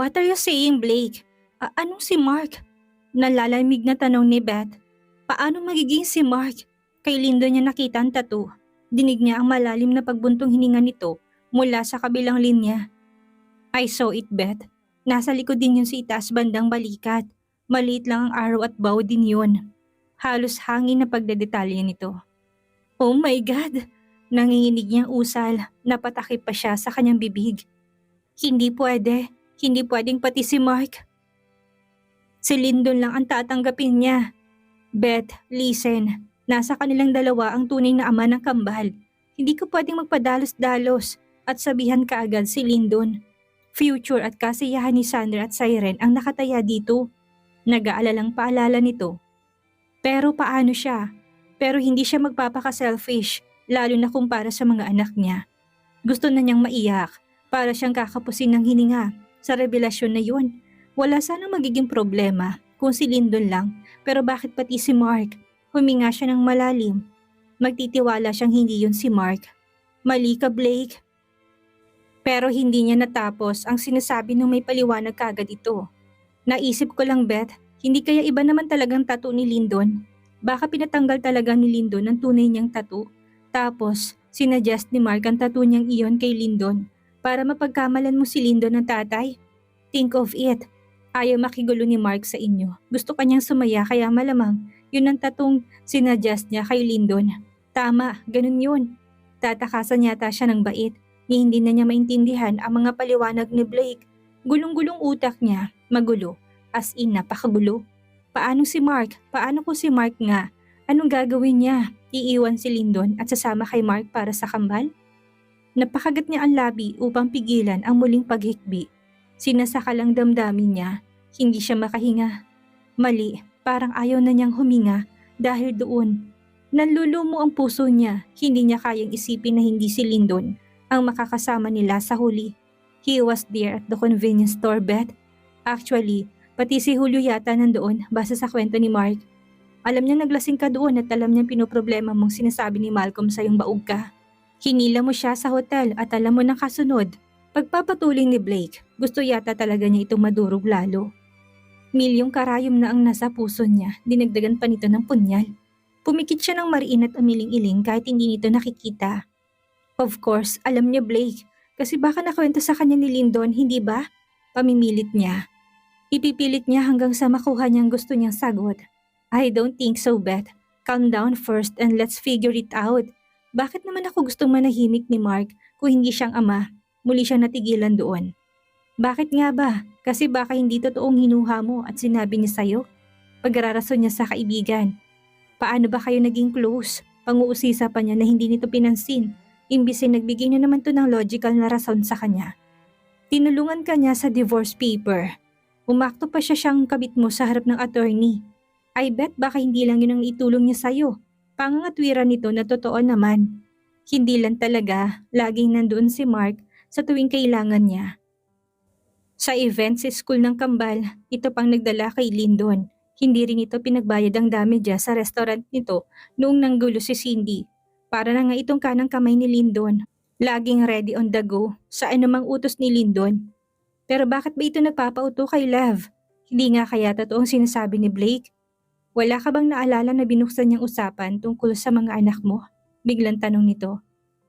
What are you saying, Blake? Anong si Mark? Nalalamig na tanong ni Beth. Paano magiging si Mark? Kay Lindo niya nakita ang tattoo. Dinig niya ang malalim na pagbuntong hininga nito mula sa kabilang linya. I saw it, Beth. Nasa likod din yun sa itaas bandang balikat. Maliit lang ang araw at bow din yun. Halos hangin na pagdedetalye nito. Oh my God! Nanginginig niyang usal, napatakip pa siya sa kanyang bibig. Hindi pwede. Hindi pwedeng pati si Mark. Si Lyndon lang ang tatanggapin niya. Beth, listen. Nasa kanilang dalawa ang tunay na ama ng kambal. Hindi ko pwedeng magpadalos-dalos at sabihan kaagad si Lyndon. Future at kasiyahan ni Sandra at Siren ang nakataya dito. Nag-aalalang paalala nito. Pero paano siya? Pero hindi siya magpapaka-selfish, lalo na kumpara sa mga anak niya. Gusto na niyang maiyak para siyang kakapusin ng hininga sa revelasyon na yun. Wala sanang magiging problema kung si Lyndon lang, pero bakit pati si Mark? Huminga siya ng malalim. Magtitiwala siyang hindi yun si Mark. Mali ka, Blake. Pero hindi niya natapos ang sinasabi nung may paliwanag kagad ito. Naisip ko lang, Beth, hindi kaya iba naman talagang tattoo ni Lyndon? Baka pinatanggal talaga ni Lyndon ang tunay niyang tattoo. Tapos, sinuggest ni Mark ang tattoo niyang iyon kay Lyndon para mapagkamalan mo si Lyndon ng tatay. Think of it. Ayaw makigulo ni Mark sa inyo. Gusto kanyang sumaya kaya malamang yun ang tatong sinuggest niya kay Lyndon. Tama, ganun yun. Tatakasan yata siya ng bait ni hindi na niya maintindihan ang mga paliwanag ni Blake. Gulong-gulong utak niya, magulo, as in napakagulo. Paano si Mark? Paano kung si Mark nga? Anong gagawin niya? Iiwan si Lyndon at sasama kay Mark para sa kambal? Napakagat niya ang labi upang pigilan ang muling paghikbi. Sinasaka lang damdamin niya, hindi siya makahinga. Mali, parang ayaw na niyang huminga dahil doon. Nanlulumo ang puso niya, hindi niya kayang isipin na hindi si Lyndon ang makakasama nila sa huli. He was there at the convenience store, Beth. Actually, pati si Julio yata nandoon base sa kwento ni Mark. Alam niya naglasing ka doon at alam niya pinoproblema mong sinasabi ni Malcolm sa iyong baog ka. Hinila mo siya sa hotel at alam mo ng kasunod. Pagpapatuloy ni Blake, gusto yata talaga niya itong madurog lalo. Milyong karayom na ang nasa puso niya, dinagdagan pa nito ng punyal. Pumikit siya ng mariin at umiling-iling kahit hindi nito nakikita. Of course, alam niya Blake, kasi baka nakwento sa kanya ni Lyndon, hindi ba? Pamimilit niya. Ipipilit niya hanggang sa makuha niyang gusto niyang sagot. I don't think so, Beth. Calm down first and let's figure it out. Bakit naman ako gustong manahimik ni Mark kung hindi siyang ama? Muli siyang natigilan doon. Bakit nga ba? Kasi baka hindi totoong hinuha mo at sinabi niya sa'yo? Pagrarason niya sa kaibigan. Paano ba kayo naging close? Panguusisa pa niya na hindi nito pinansin. Imbis ay nagbigay na naman to ng logical na rason sa kanya. Tinulungan ka niya sa divorce paper. Umakto pa siya siyang kabit mo sa harap ng attorney. I bet baka hindi lang yun ang itulong niya sa'yo. Pangangatwiran nito na totoo naman. Hindi lang talaga, laging nandoon si Mark sa tuwing kailangan niya. Sa event sa school ng kambal, ito pang nagdala kay Lyndon. Hindi rin ito pinagbayad ang damages sa restaurant nito noong nanggulo si Cindy. Para na nga itong kanang kamay ni Lyndon. Laging ready on the go sa anumang utos ni Lyndon. Pero bakit ba ito nagpapauto kay Love? Hindi nga kaya totoong sinasabi ni Blake? Wala ka bang naalala na binuksan niyang usapan tungkol sa mga anak mo? Biglang tanong nito.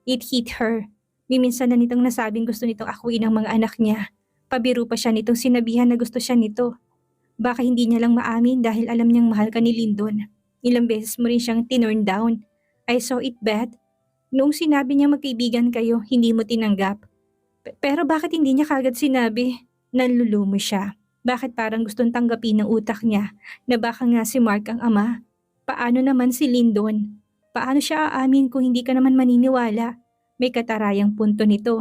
It hit her. Miminsan na nitong nasabing gusto nitong akuin ang mga anak niya. Pabiro pa siya nitong sinabihan na gusto siya nito. Baka hindi niya lang maamin dahil alam niyang mahal ka ni Lyndon. Ilang beses mo rin siyang tinurn down. I saw it, Beth. Noong sinabi niya magkaibigan kayo, hindi mo tinanggap. Pero bakit hindi niya kagad sinabi? Nanlulumo siya. Bakit parang gustong tanggapin ng utak niya na baka nga si Mark ang ama? Paano naman si Lyndon? Paano siya aamin kung hindi ka naman maniniwala? May katarayang punto nito.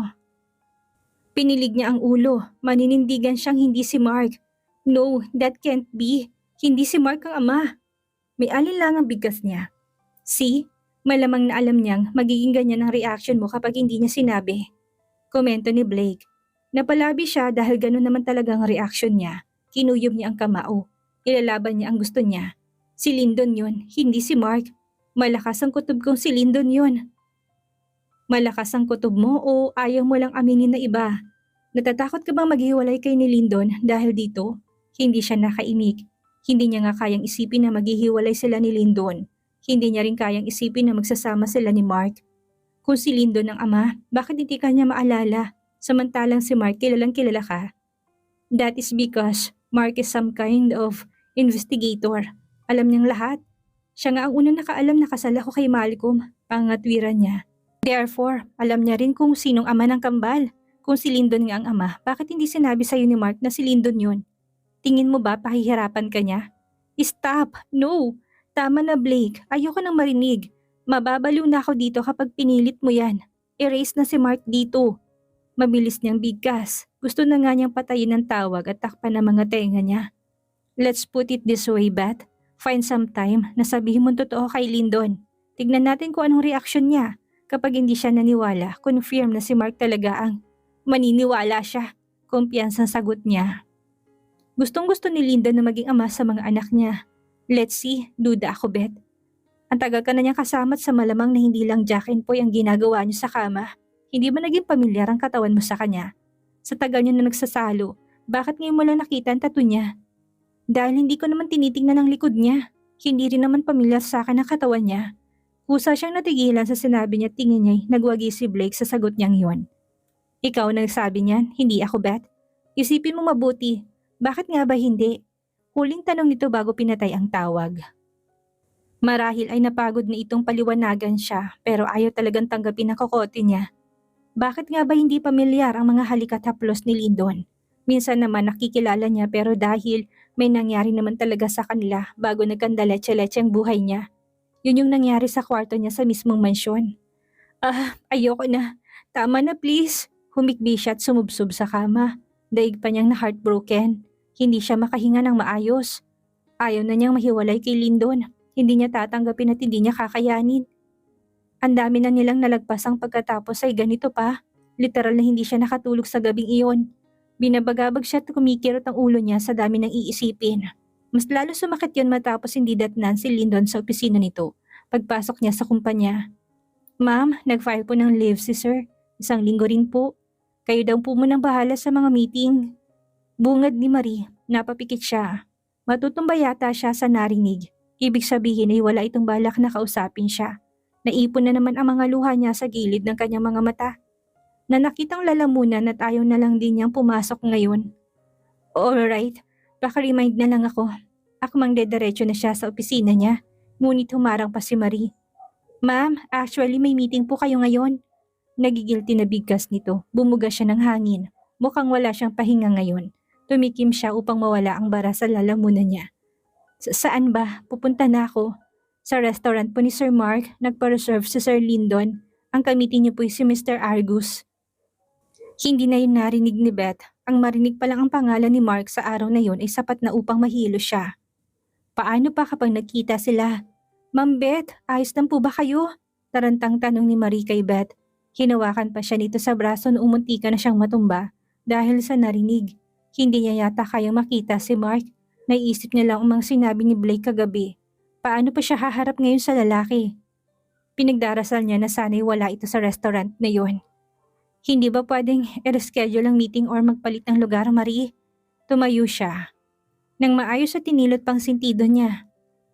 Pinilig niya ang ulo. Maninindigan siyang hindi si Mark. No, that can't be. Hindi si Mark ang ama. May alinlangang bigkas niya. See? Malamang na alam niyang magiging ganyan ang reaction mo kapag hindi niya sinabi. Komento ni Blake. Napalabi siya dahil gano'n naman talaga ang reaksyon niya. Kinuyog niya ang kamao. Ilalaban niya ang gusto niya. Si Lyndon yun, hindi si Mark. Malakas ang kutob kong si Lyndon yun. Malakas ang kutob mo o ayaw mo lang aminin na iba? Natatakot ka bang maghiwalay kay ni Lyndon dahil dito? Hindi siya nakaimik. Hindi niya nga kayang isipin na maghihiwalay sila ni Lyndon. Hindi niya rin kayang isipin na magsasama sila ni Mark. Kung si Lyndon ang ama, bakit hindi ka niya maalala? Samantalang si Mark kilalang kilala ka. That is because Mark is some kind of investigator. Alam niyang lahat. Siya nga ang unang nakaalam na kasal ako kay Malcolm, pangatwiran niya. Therefore, alam niya rin kung sinong ama ng kambal. Kung si Lyndon nga ang ama, bakit hindi sinabi sa'yo ni Mark na si Lyndon yun? Tingin mo ba pahihirapan ka niya? Stop! No! Tama na Blake, ayoko nang marinig. Mababaliw na ako dito kapag pinilit mo yan. Erase na si Mark dito. Mabilis niyang bigkas. Gusto na nga niyang patayin ng tawag at takpan ng mga tenga niya. Let's put it this way, Beth. Find some time na sabihin mo totoo kay Lyndon. Tignan natin kung anong reaksyon niya. Kapag hindi siya naniwala, confirm na si Mark talaga ang maniniwala siya. Kumpiyansang sagot niya. Gustong-gusto ni Lyndon na maging ama sa mga anak niya. Let's see, duda ako, Beth. Ang tagal ka na niyang kasama at sa malamang na hindi lang Jack and Poy ang ginagawa niyo sa kama. Hindi ba naging pamilyar ang katawan mo sa kanya? Sa tagal niyo na nagsasalo, bakit ngayon mo lang nakita ang tattoo niya? Dahil hindi ko naman tinitingnan ang likod niya. Hindi rin naman pamilyar sa akin ang katawan niya. Kusa siyang natigilan sa sinabi niya, tingin niya'y nagwagi si Blake sa sagot niyang yun. Ikaw nagsabi niyan, hindi ako, Beth. Isipin mo mabuti. Bakit nga ba hindi? Huling tanong nito bago pinatay ang tawag. Marahil ay napagod na itong paliwanagan siya pero ayaw talagang tanggapin ang kokote niya. Bakit nga ba hindi pamilyar ang mga halikat haplos ni Lyndon? Minsan naman nakikilala niya pero dahil may nangyari naman talaga sa kanila bago nagkandaletse-letse ang buhay niya. Yun yung nangyari sa kwarto niya sa mismong mansyon. Ayoko na. Tama na please. Humikbi siya at sumubsob sa kama. Daig pa niyang na heartbroken. Hindi siya makahinga ng maayos. Ayaw na niyang mahiwalay kay Lyndon. Hindi niya tatanggapin at hindi niya kakayanin. Ang dami na nilang nalagpasang pagkatapos ay ganito pa. Literal na hindi siya nakatulog sa gabing iyon. Binabagabag siya at kumikirot ang ulo niya sa dami ng iisipin. Mas lalo sumakit yun matapos hindi datnan si Lyndon sa opisina nito. Pagpasok niya sa kumpanya. Ma'am, nag-file po ng leave si sir. 1 linggo rin po. Kayo daw po munang bahala sa mga meeting. Bungad ni Marie, napapikit siya. Matutumba yata siya sa narinig. Ibig sabihin ay wala itong balak na kausapin siya. Naipon na naman ang mga luha niya sa gilid ng kanyang mga mata. Na nakitang lalamunan at ayaw na lang din niyang pumasok ngayon. Alright, paka-remind na lang ako. Akmang dediretso na siya sa opisina niya. Ngunit humarang pa si Marie. Ma'am, actually may meeting po kayo ngayon. Nagigilty na bigkas nito. Bumuga siya ng hangin. Mukhang wala siyang pahinga ngayon. Tumikim siya upang mawala ang bara sa lalamunan niya. Saan ba? Pupunta na ako. Sa restaurant po ni Sir Mark, nagpa-reserve si Sir Lyndon. Ang kamitin niyo po si Mr. Argus. Hindi na yun narinig ni Beth. Ang marinig pa lang ang pangalan ni Mark sa araw na yun ay sapat na upang mahilo siya. Paano pa kapag nagkita sila? Ma'am Beth, ayos lang po ba kayo? Tarantang tanong ni Marie kay Beth. Hinawakan pa siya nito sa braso noong muntika na siyang matumba dahil sa narinig. Hindi niya yata kayang makita si Mark. Naiisip niya lang ang mga sinabi ni Blake kagabi. Paano pa siya haharap ngayon sa lalaki? Pinagdarasal niya na sana'y wala ito sa restaurant na yun. Hindi ba pwedeng i-reschedule ang meeting or magpalit ng lugar, Marie? Tumayo siya. Nang maayos at tinilot pang sintido niya.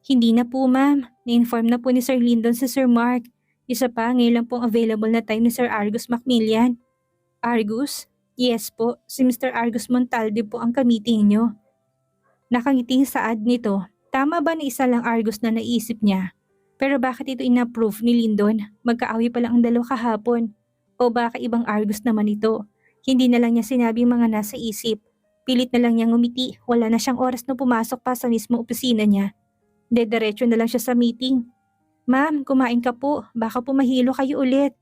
Hindi na po ma'am. Na-inform na po ni Sir Lyndon si Sir Mark. Isa pa, ngayon lang pong available na time ni Sir Argus Macmillan. Argus? Yes po, si Mr. Argus Montalde po ang ka-meeting niyo. Nakangiti sa ad nito. Tama ba na isa lang Argus na naisip niya? Pero bakit ito in-approve ni Lyndon? Magkaawi pa lang ang dalawa kahapon. O baka ibang Argus naman ito? Hindi na lang niya sinabi mga nasa isip. Pilit na lang niyang ngumiti. Wala na siyang oras na pumasok pa sa mismo opisina niya. Dediretso na lang siya sa meeting. Ma'am, kumain ka po. Baka po mahilo kayo ulit.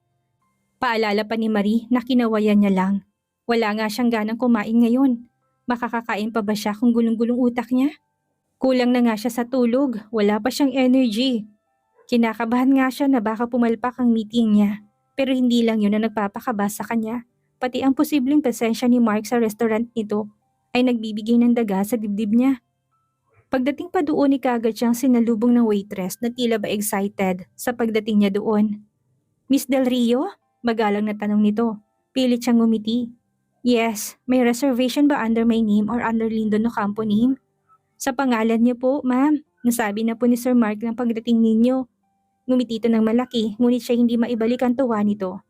Paalala pa ni Marie na kinawayan niya lang. Wala nga siyang ganang kumain ngayon. Makakakain pa ba siya kung gulong-gulong utak niya? Kulang na nga siya sa tulog. Wala pa siyang energy. Kinakabahan nga siya na baka pumalpak ang meeting niya. Pero hindi lang yun na nagpapakaba sa kanya. Pati ang posibleng presensya ni Mark sa restaurant nito ay nagbibigay ng daga sa dibdib niya. Pagdating pa doon, kagad siyang sinalubong ng waitress na tila ba excited sa pagdating niya doon. Miss Del Rio? Magalang na tanong nito. Pilit siyang ngumiti. Yes, may reservation ba under my name or under Lindon Ocampo name? Sa pangalan niyo po, ma'am. Nasabi na po ni Sir Mark ng pagdating ninyo. Ngumiti ito ng malaki, ngunit siya hindi maibalik ang tuwa nito.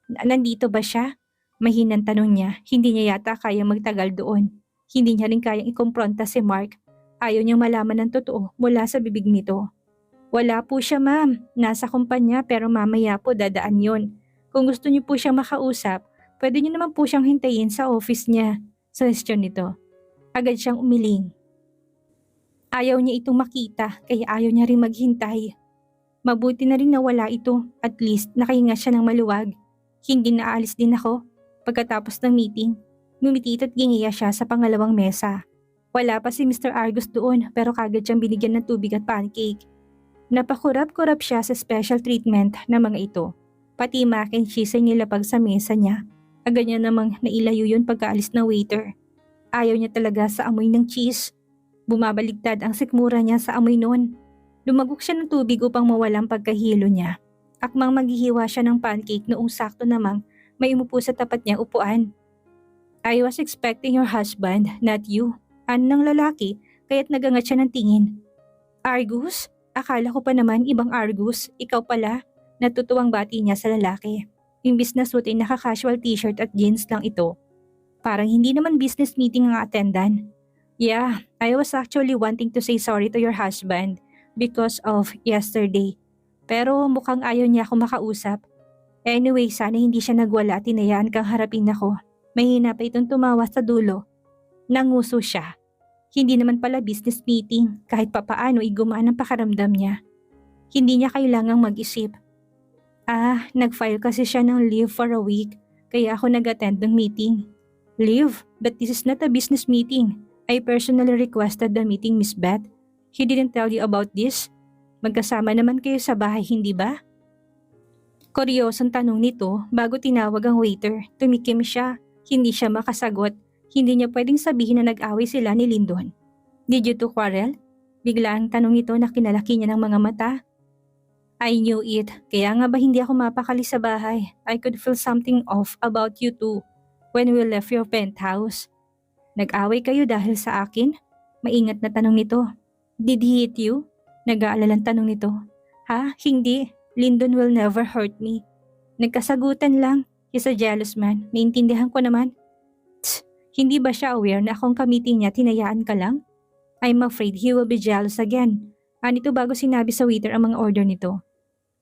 Nandito ba siya? Mahinang tanong niya, hindi niya yata kaya magtagal doon. Hindi niya rin kayang ikumpronta si Mark. Ayaw niyang malaman ng totoo mula sa bibig nito. Wala po siya ma'am, nasa kumpanya pero mamaya po dadaan yon. Kung gusto niyo po siyang makausap, pwede niyo naman po siyang hintayin sa office niya. Suggestion nito. Agad siyang umiling. Ayaw niya itong makita kaya ayaw niya rin maghintay. Mabuti na rin nawala ito, at least nakahinga siya ng maluwag. Hindi naalis din ako. Pagkatapos ng meeting, ngumiti at gingiya siya sa pangalawang mesa. Wala pa si Mr. Argus doon pero kagad siyang binigyan ng tubig at pancake. Napakurap-kurap siya sa special treatment ng mga ito. Pati mac and cheese ay nilapag sa mesa niya. Agad niya namang nailayo yun pagkaalis ng waiter. Ayaw niya talaga sa amoy ng cheese. Bumabaligtad ang sikmura niya sa amoy noon. Lumagok siya ng tubig upang mawalang pagkahilo niya. Akmang maghihiwa siya ng pancake noong sakto namang may umupo sa tapat niyang upuan. I was expecting your husband, not you. Ano ng lalaki, kaya't nagangat siya ng tingin. Argus? Akala ko pa naman ibang Argus, ikaw pala. Natutuwang bati niya sa lalaki. Imbis na suot ay naka-casual t-shirt at jeans lang ito. Parang hindi naman business meeting ang attendan. Yeah, I was actually wanting to say sorry to your husband because of yesterday. Pero mukhang ayaw niya ako makausap. Anyway, sana hindi siya nagwala at tinayaan kang harapin ako. Mahina pa itong tumawa sa dulo. Nanguso siya. Hindi naman pala business meeting, kahit papaano ay gumaan ang pakaramdam niya. Hindi niya kailangang mag-isip. Nag-file kasi siya ng leave for a week, kaya ako nag-attend ng meeting. Leave? But this is not a business meeting. I personally requested the meeting, Miss Beth. He didn't tell you about this? Magkasama naman kayo sa bahay, hindi ba? Kuryosong tanong nito bago tinawag ang waiter. Tumikim siya. Hindi siya makasagot. Hindi niya pwedeng sabihin na nag-away sila ni Lindon. Did you two quarrel? Bigla ang tanong nito na kinalaki niya ng mga mata. I knew it. Kaya nga ba hindi ako mapakali sa bahay? I could feel something off about you two when we left your penthouse. Nag-away kayo dahil sa akin? Maingat na tanong nito. Did he hit you? Nag-aalalang tanong nito. Hindi. Lindon will never hurt me. Nagkasagutan lang. He's a jealous man. Naintindihan ko naman. Hindi ba siya aware na akong kamiting niya tinayaan ka lang? I'm afraid he will be jealous again. Anito bago sinabi sa waiter ang mga order nito.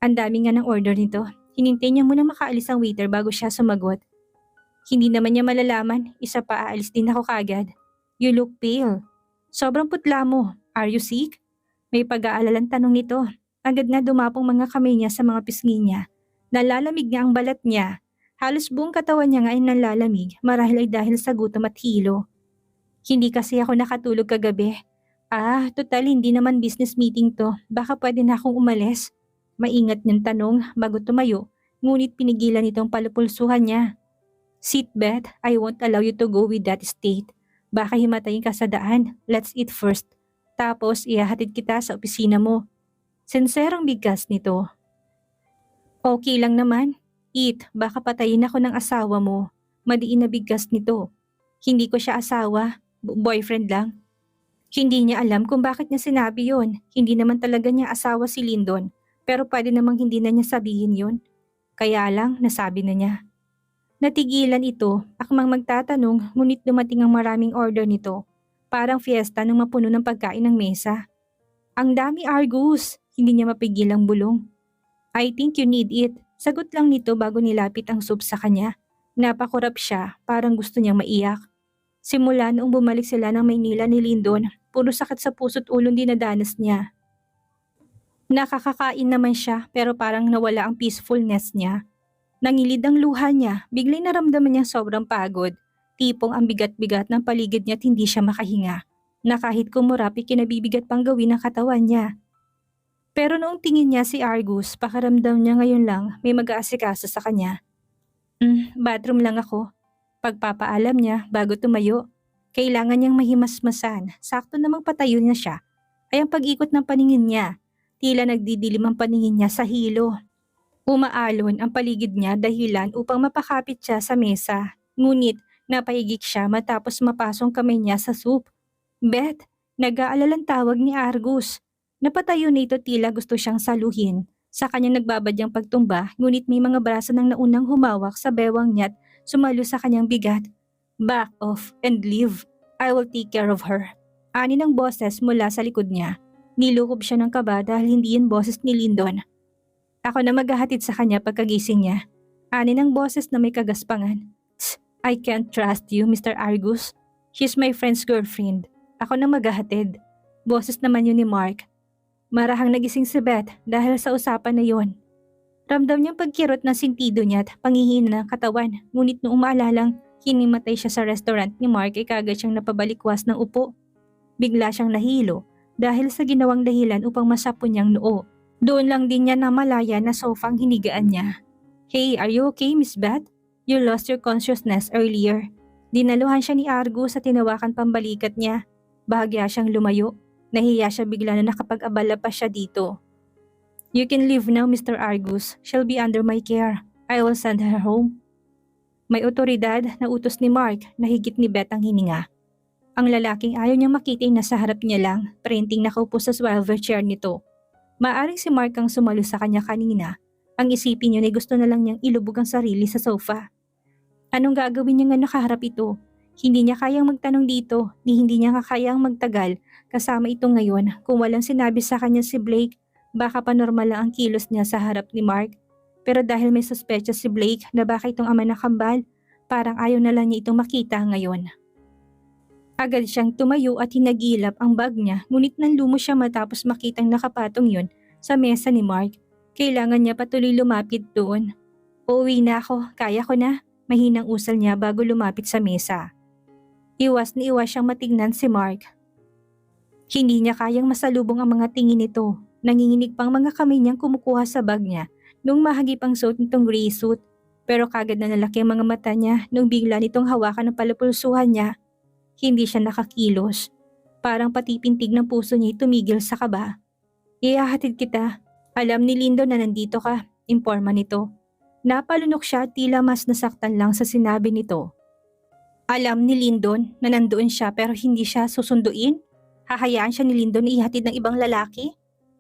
Ang dami nga ng order nito. Hinintay niya muna makaalis ang waiter bago siya sumagot. Hindi naman niya malalaman, isa pa aalis din ako kagad. You look pale. Sobrang putla mo. Are you sick? May pag-aalalang tanong nito. Agad na dumapong mga kamay niya sa mga pisngi niya. Nalalamig nga ang balat niya. Halos buong katawan niya nga ay nalalamig marahil ay dahil sa gutom at hilo. Hindi kasi ako nakatulog kagabi. Total hindi naman business meeting to. Baka pwede na akong umalis. Maingat niyang tanong bago tumayo, ngunit pinigilan itong palupulsuhan niya. Sit, Beth. I won't allow you to go with that state. Baka himatayin ka sa daan. Let's eat first. Tapos ihahatid kita sa opisina mo. Sinserong bigkas nito. Okay lang naman. Eat, baka patayin ako ng asawa mo. Madiin na bigkas nito. Hindi ko siya asawa. Boyfriend lang. Hindi niya alam kung bakit niya sinabi yon. Hindi naman talaga niya asawa si Lindon. Pero pwede namang hindi na niya sabihin yon. Kaya lang, nasabi na niya. Natigilan ito, akmang magtatanong ngunit dumating ang maraming order nito. Parang fiesta nang mapuno ng pagkain ng mesa. Ang dami, Argus! Hindi niya mapigil ang bulong. I think you need it. Sagot lang nito bago nilapit ang soup sa kanya. Napakurap siya, parang gusto niyang maiyak. Simula noong bumalik sila ng Maynila ni Lindon, puro sakit sa puso't ulong dinadanas niya. Nakakakain naman siya pero parang nawala ang peacefulness niya. Nangilid ang luha niya, biglang naramdaman niya sobrang pagod. Tipong ang bigat-bigat ng paligid niya at hindi siya makahinga. Na kahit kumurapi kinabibigat pang gawin ang katawan niya. Pero noong tingin niya si Argus, pakaramdam niya ngayon lang may mag-aasikaso sa kanya. Bathroom lang ako. Pagpapaalam niya bago tumayo. Kailangan niyang mahimasmasan. Sakto namang patayo na siya. Ay ang pag-ikot ng paningin niya. Tila nagdidilim ang paningin niya sa hilo. Umaalon ang paligid niya dahilan upang mapakapit siya sa mesa. Ngunit Napahigik siya matapos mapasong kamay niya sa soup. Beth, nag-aalalang tawag ni Argus. Napatayo nito tila gusto siyang saluhin. Sa kanyang nagbabadyang pagtumba, ngunit may mga braso ng naunang humawak sa bewang niya at sumalo sa kanyang bigat. Back off and leave. I will take care of her. Ani ng boses mula sa likod niya. Nilukob siya ng kaba dahil hindi yun boses ni Lyndon. Ako na maghahatid sa kanya pagkagising niya. Ani ng boses na may kagaspangan. I can't trust you, Mr. Argus. She's my friend's girlfriend. Ako na maghahatid. Boses naman yun ni Mark. Marahang nagising si Beth dahil sa usapan na yon. Ramdam niyang pagkirot ng sintido niya at pangihina ng katawan, ngunit noong maalalang hinimatay siya sa restaurant ni Mark ay kagad siyang napabalikwas ng upo. Bigla siyang nahilo dahil sa ginawang dahilan upang masapon niyang noo. Doon lang din niya namalaya na sofa ang hinigaan niya. Hey, are you okay, Miss Beth? You lost your consciousness earlier. Dinaluhan siya ni Argus sa tinawakan pambalikat niya. Bahagya siyang lumayo. Nahiya siya bigla na nakapag-abala pa siya dito. You can leave now, Mr. Argus. She'll be under my care. I will send her home. May otoridad na utos ni Mark na higit ni Beth ang hininga. Ang lalaking ayaw niyang makita na sa harap niya lang, printing nakaupo sa swivel chair nito. Maaring si Mark ang sumalo sa kanya kanina. Ang isipin niyo na gusto na lang niyang ilubog ang sarili sa sofa. Anong gagawin niya nga nakaharap ito? Hindi niya kayang magtanong dito, ni hindi niya kayang magtagal kasama ito ngayon. Kung walang sinabi sa kanya si Blake, baka pa normal lang ang kilos niya sa harap ni Mark. Pero dahil may suspecha si Blake na baka itong ama ng kambal, parang ayaw na lang niya itong makita ngayon. Agad siyang tumayo at hinagilap ang bag niya, ngunit nanlumo siya matapos makitang nakapatong yun sa mesa ni Mark. Kailangan niya patuloy lumapit doon. Uuwi na ako, kaya ko na. Mahinang usal niya bago lumapit sa mesa. Iwas na iwas siyang matignan si Mark. Hindi niya kayang masalubong ang mga tingin nito. Nanginginig pang mga kamay niyang kumukuha sa bag niya nung mahagip ang suot nitong gray suit. Pero kagad na nalaki ang mga mata niya nung bigla nitong hawakan ng palapulsuhan niya. Hindi siya nakakilos. Parang pati pintig ng puso niya tumigil sa kaba. Ihahatid kita. Alam ni Lindo na nandito ka. Imporma nito. Napalunok siya at tila mas nasaktan lang sa sinabi nito. Alam ni Lyndon na nandoon siya pero hindi siya susunduin? Hahayaan siya ni Lyndon na ihatid ng ibang lalaki?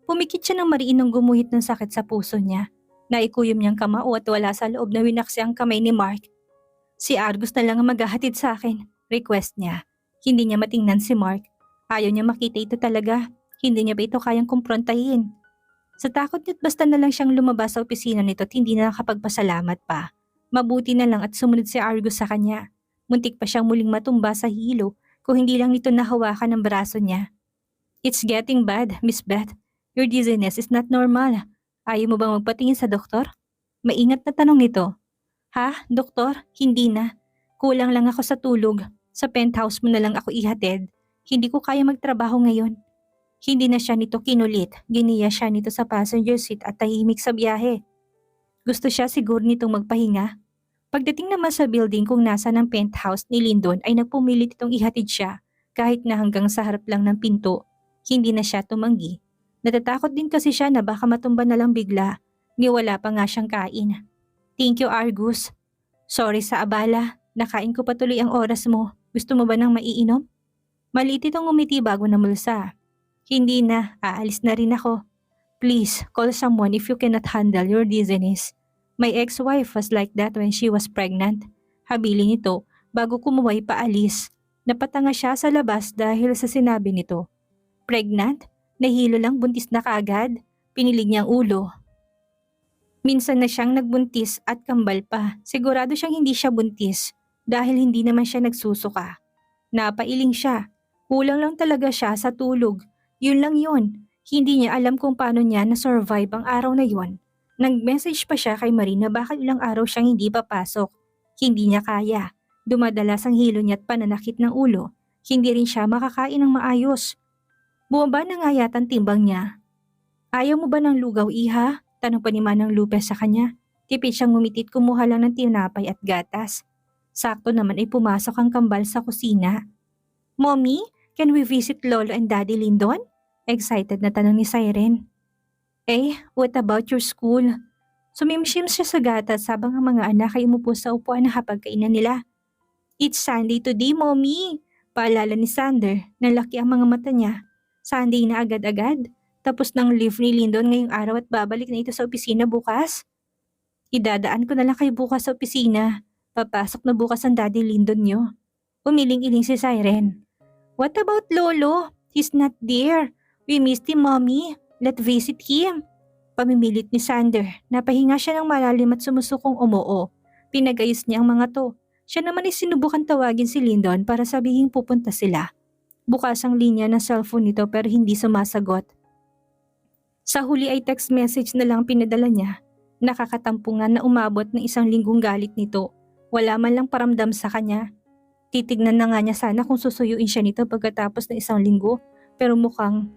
Pumikit siya ng mariin nung gumuhit ng sakit sa puso niya. Naikuyom niyang kamao at wala sa loob na winaksi ang kamay ni Mark. Si Argus na lang ang maghahatid sa akin, request niya. Hindi niya matingnan si Mark. Ayaw niya makita ito talaga. Hindi niya ba ito kayang kumprontahin? Sa takot niya't basta na lang siyang lumabas sa opisina nito at hindi na nakapagpasalamat pa. Mabuti na lang at sumunod si Argus sa kanya. Muntik pa siyang muling matumba sa hilo kung hindi lang nito nahawakan ng braso niya. It's getting bad, Miss Beth. Your dizziness is not normal. Ayaw mo bang magpatingin sa doktor? Maingat na tanong nito. Ha, doktor? Hindi na. Kulang lang ako sa tulog. Sa penthouse mo na lang ako ihatid. Hindi ko kaya magtrabaho ngayon. Hindi na siya nito kinulit. Giniya siya nito sa passenger seat at tahimik sa biyahe. Gusto siya siguro nitong magpahinga. Pagdating naman sa building kung nasa ng penthouse ni Lyndon ay nagpumilit itong ihatid siya kahit na hanggang sa harap lang ng pinto. Hindi na siya tumanggi. Natatakot din kasi siya na baka matumba na lang bigla. Ni wala pa nga siyang kain. Thank you, Argus. Sorry sa abala. Nakain ko patuloy ang oras mo. Gusto mo ba ng maiinom? Maliit itong umiti bago namulsa. Hindi na, aalis na rin ako. Please, call someone if you cannot handle your dizziness. My ex-wife was like that when she was pregnant. Habilin nito bago kumuway paalis. Napatanga siya sa labas dahil sa sinabi nito. Pregnant? Nahilo lang buntis na kaagad. Pinilig niyang ulo. Minsan na siyang nagbuntis at kambal pa. Sigurado siyang hindi siya buntis dahil hindi naman siya nagsusuka. Napailing siya. Kulang lang talaga siya sa tulog. Yun lang yun. Hindi niya alam kung paano niya na-survive ang araw na yun. Nag-message pa siya kay Marie na baka ilang araw siyang hindi papasok. Hindi niya kaya. Dumadalas ang hilo niya at pananakit ng ulo. Hindi rin siya makakain ng maayos. Bumaba na nga yata ang timbang niya. Ayaw mo ba ng lugaw, iha? Tanong pa ni Manang Lupe sa kanya. Tipid siyang ngumitit kumuha lang ng tinapay at gatas. Sakto naman ay pumasok ang kambal sa kusina. Mommy, can we visit Lolo and Daddy Lyndon? Excited na tanong ni Siren. What about your school? Sumimsim siya sa gatas habang ang mga anak ay umupo sa upuan na hapagkainan nila. It's Sunday today, Mommy. Paalala ni Sander na laki ang mga mata niya. Sunday na agad-agad. Tapos ng leave ni Lyndon ngayong araw at babalik na ito sa opisina bukas. Idadaan ko na lang kayo bukas sa opisina. Papasok na bukas ang Daddy Lyndon niyo. Umiling-iling si Siren. What about Lolo? He's not there. We missed him, Mommy. Let's visit him. Pamimilit ni Sander. Napahinga siya ng malalim at sumusukong umuo. Pinagayos niya ang mga to. Siya naman ay sinubukan tawagin si Lyndon para sabihing pupunta sila. Bukas ang linya ng cellphone nito pero hindi sumasagot. Sa huli ay text message na lang pinadala niya. Nakakatampungan na umabot ng 1 linggong galit nito. Wala man lang paramdam sa kanya. Titignan na nga niya sana kung susuyuin siya nito pagkatapos ng 1 linggo. Pero mukhang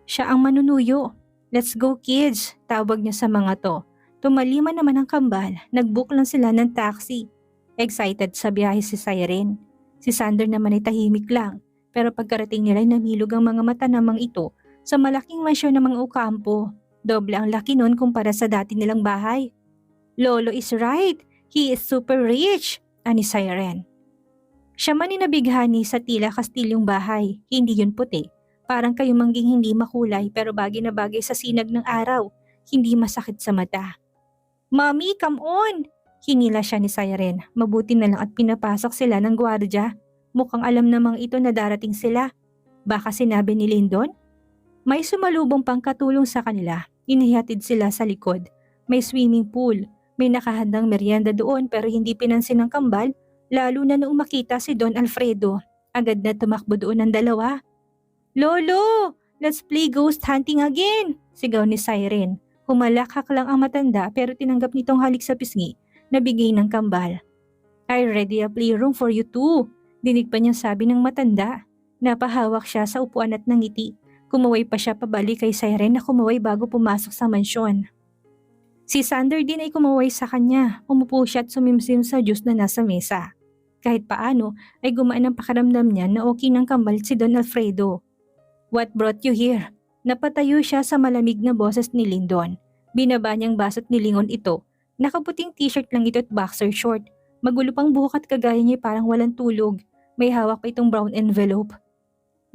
siya ang manunuyo. Let's go kids, tawag niya sa mga to. Tumalima naman ang kambal, nag-book lang sila ng taxi. Excited sa biyahe si Siren. Si Sander naman ay tahimik lang. Pero pagkarating nila ay namilog ang mga mata namang ito sa malaking mansyon ng mga Ocampo. Doble ang laki nun kumpara sa dati nilang bahay. Lolo is right. He is super rich, ani Siren. Siya man inabighani sa tila kastilyong bahay. Hindi yun puti. Parang kayo mangging hindi makulay pero bagay na bagay sa sinag ng araw. Hindi masakit sa mata. Mommy, come on! Hinila siya ni Siren. Mabuti na lang at pinapasok sila ng gwardya. Mukhang alam namang ito na darating sila. Baka sinabi ni Lyndon? May sumalubong pang katulong sa kanila. Inihatid sila sa likod. May swimming pool. May nakahandang merienda doon pero hindi pinansin ng kambal. Lalo na noong makita si Don Alfredo. Agad na tumakbo doon ang dalawa. Lolo! Let's play ghost hunting again! Sigaw ni Siren. Humalakak lang ang matanda pero tinanggap nitong halik sa pisngi na bigay ng kambal. I ready a playroom for you too. Dinig pa niyang sabi ng matanda. Napahawak siya sa upuan at nangiti. Kumaway pa siya pabalik kay Siren na kumaway bago pumasok sa mansyon. Si Sander din ay kumaway sa kanya. Umupo siya at sumimsim sa juice na nasa mesa. Kahit paano ay gumaan ang pakaramdam niya na okay ng kambal si Don Alfredo. What brought you here? Napatayo siya sa malamig na boses ni Lyndon. Binaba niyang basot ni Lingon ito. Nakaputing t-shirt lang ito at boxer short. Magulo pang buhok at kagaya niya parang walang tulog. May hawak pa itong brown envelope.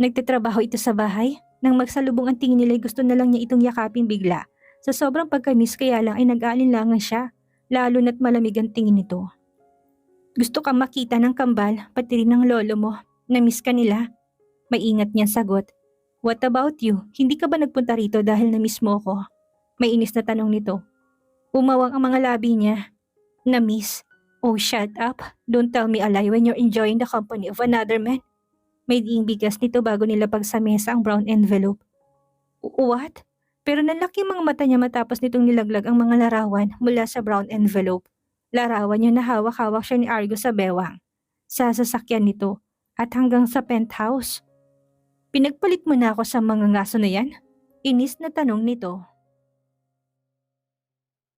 Nagtatrabaho ito sa bahay. Nang magsalubong ang tingin nila ay gusto na lang niya itong yakapin bigla. Sa sobrang pagkamis kaya lang ay nag-aalinlangan siya. Lalo na't malamig ang tingin nito. Gusto kang makita ng kambal, pati rin ng lolo mo. Na-miss ka nila. Maingat niyang sagot. What about you? Hindi ka ba nagpunta rito dahil na-miss mo ko? May inis na tanong nito. Umawang ang mga labi niya. Na-miss? Oh, shut up. Don't tell me a lie when you're enjoying the company of another man. May diing bigas nito bago nilapag sa mesa ang brown envelope. What? Pero nalaki mga mata niya matapos nitong nilaglag ang mga larawan mula sa brown envelope. Larawan niya na hawak-hawak siya ni Argo sa bewang. Sa sasakyan nito at hanggang sa penthouse. Pinagpalit mo na ako sa mga ngaso na yan? Inis na tanong nito.